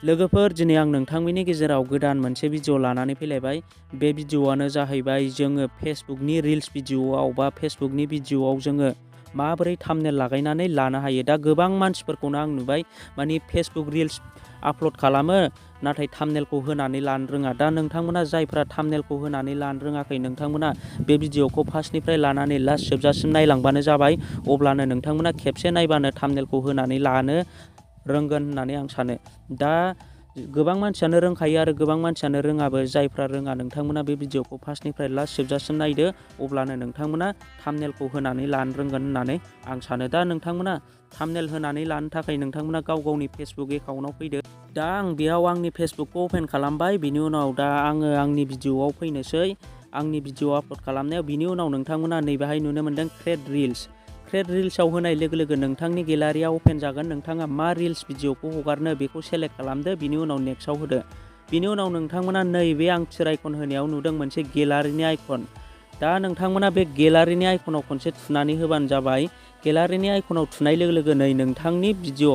लोगोफोर दिनै आं नोंथांमोननि गेजेराव गोदान मोनसे भिडिअ लानानै फैलायबाय। बे भिडिअआनो जाहैबाय जोङो फेसबुकनि रिल्स भिडिअआव बा फेसबुकनि भिडिअआव जोङो माबोरै थाम्बनेल लागायनानै लानो हायो। दा गोबां मानसिफोरखौनो आं नुबाय माने फेसबुक रिल्स आपल'ड खालामो नाथाय थाम्बनेलखौ होनानै लानो रोङा। दा नोंथांमोना जायफ्रा थाम्बनेलखौ होनानै लानो रोङाखै नोंथांमोना बे भिडिअखौ फार्स्टनिफ्राय लानानै लास्ट जोबजासिम नायलांबानो जाबाय। अब्लानो नोंथांमोना खेबसे नायबानो थाम्बनेलखौ होनानै लानो रोंगोन होननानै आं सानो। दा गोबां मानसियानो रोंखायो आरो गोबां मानसियानो रोङाबो। जायफ्रा रोङा नोंथांमोना बे भिडिअखौ फार्स्टनिफ्राय लास्ट जोबजासिम नायदो, अब्लानो नोंथांमोना थाम्बनेलखौ होनानै लानो रोंगोन होननानै आं सानो। दा नोंथांमोना थाम्बनेल होनानै लानो थाखाय नोंथांमोना गाव गावनि फेसबुक एकाउन्टाव फैदो। दा आं बेयाव आंनि फेसबुकखौ अपेन खालामबाय। बिनि उनाव दा आङो आंनि भिडिअआव फैनोसै। आंनि भिडिअ आपल'ड खालामनायाव बिनि उनाव नोंथांमोना नैबेहाय नुनो मोन्दों क्रिएट रिल्स। क्रिएट रिल्सआव होनाय लोगो लोगो नोंथांनि गेलारिया अपेन जागोन। नोंथाङा मा रिल्स भिडिअखौ हगारनो बेखौ सेलेक्ट खालामदो। बिनि उनाव नेक्स्टआव होदो। बिनि उनाव नोंथांमोना नैबे आं थिर आइकन होनायाव नुदों मोनसे गेलारिनि आइकन। दा नोंथांमोना बे गेलारिनि आइकनाव खनसे थुनानै होबानो जाबाय। गेलारिनि आइकनाव थुनाय लोगो लोगो नै नोंथांनि भिडिअ,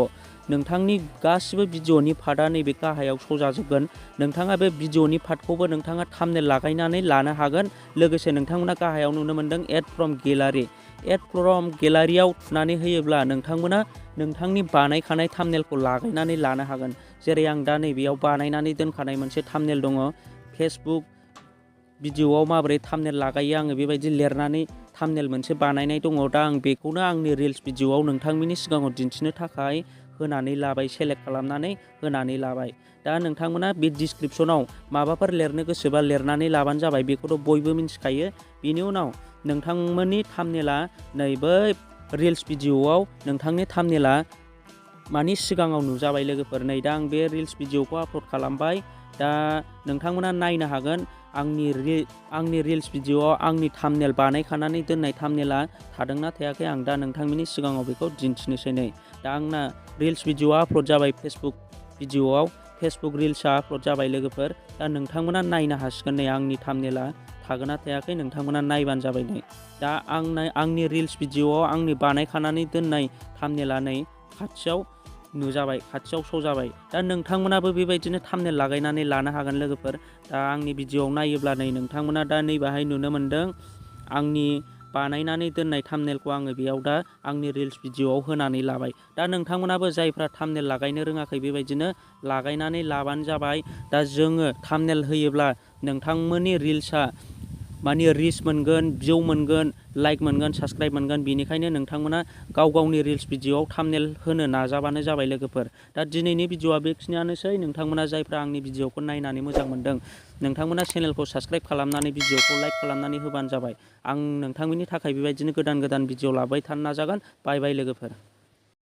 नोंथांनि गासिबो भिडिअनि पार्टआ नैबे गाहायाव सजाजोबगोन। नोंथाङा बे भिडिअनि पार्टखौबो नोंथाङा थाम्बनेल लागायनानै लानो हागोन। लोगोसे नोंथांमोना गाहायाव नुनो मोन्दों एड फ्रम गेलारि। एड फ्रम गेलारियाव थुनानै होयोब्ला नोंथांमोना नोंथांनि बानायखानाय थाम्बनेलखौ लागायनानै लानो हागोन। जेरै आं दा नैबेयाव बानायनानै दोनखानाय मोनसे थाम्बनेल दङ। फेसबुक भिडिअआव माबोरै थाम्बनेल लागायो आङो बेबायदि लिरनानै थाम्बनेल मोनसे बानायनाय दङ। दा आं बेखौनो आंनि रिल्स भिडिअआव नोंथांमोननि सिगाङाव दिन्थिनो थाखाय होनानै लाबाय, सेलेक्ट खालामनानै होनानै लाबाय। दा नोंथांमोना बे डिसक्रिपसनाव माबाफोर लिरनो गोसोबा लिरनानै लाबानो जाबाय। बेखौथ' बयबो मिथिखायो। बिनि उनाव नोंथांमोननि थाम्बनेला नै बै रिल्स भिडिअआव नोंथांनि थाम्बनेला मानि सिगाङाव नुजाबाय लोगोफोर। नै दा आं बे रिल्स भिडिअखौ आपल'ड खालामबाय। दा नोंथांमोना नायनो हागोन आंनि रिल्स भिडिअआव आंनि थाम्बनेल बानायखानानै दोननाय थाम्बनेला थादोंना थायाखै। आं दा नोंथांमोननि सिगाङाव बेखौ दिन्थिनोसै। नै दा आंना रिल्स भिडिअआ आपल'ड जाबाय फेसबुक भिडिअआव। फेसबुक रिल्सआ आपल'ड जाबाय लोगोफोर। दा नोंथांमोना नायनो हासिगोन नै आंनि थाम्बनेला थागोन ना थायाखै नोंथांमोना नायबानो जाबाय। नै दा आंनि रिल्स भिडिअआव आंनि बानायखानानै दोननाय थाम्बनेला नै खाथियाव नुजाबाय, खाथियाव सजाबाय। दा नोंथांमोनाबो बेबायदिनो थाम्बनेल लागायनानै लानो हागोन लोगोफोर। दा आंनि भिडिअआव नायोब्ला नै नोंथांमोना दा नैबाहाय नुनो मोन्दों आंनि बानायनानै दोननाय थाम्बनेलखौ आङो बेयाव दा आंनि रिल्स भिडिअआव होनानै लाबाय। दा नोंथांमोनाबो जायफ्रा थाम्बनेल लागायनो रोङाखै बेबायदिनो लागायनानै लाबानो जाबाय। दा जोङो थाम्बनेल होयोब्ला नोंथांमोननि रिल्सआ माने रिच मोनगोन, भिउ मोनगोन, लाइक मोनगोन, साबस्क्राइब मोनगोन। बेनिखायनो नोंथांमोना गाव गावनि रिल्स भिडिअआव थाम्बनेल होनो नाजाबानो जाबाय लोगोफोर। दा दिनैनि भिडिअआ बेखिनियानोसै। नोंथांमोना जायफ्रा आंनि भिडिअखौ नायनानै मोजां मोनदों नोंथांमोना चेनेलखौ साबस्क्राइब खालामनानै भिडिअखौ लाइक खालामनानै होबानो जाबाय। आं नोंथांमोननि थाखाय बेबायदिनो गोदान गोदान भिडिअ लाबाय थानो नाजागोन। बाय बाय लोगोफोर।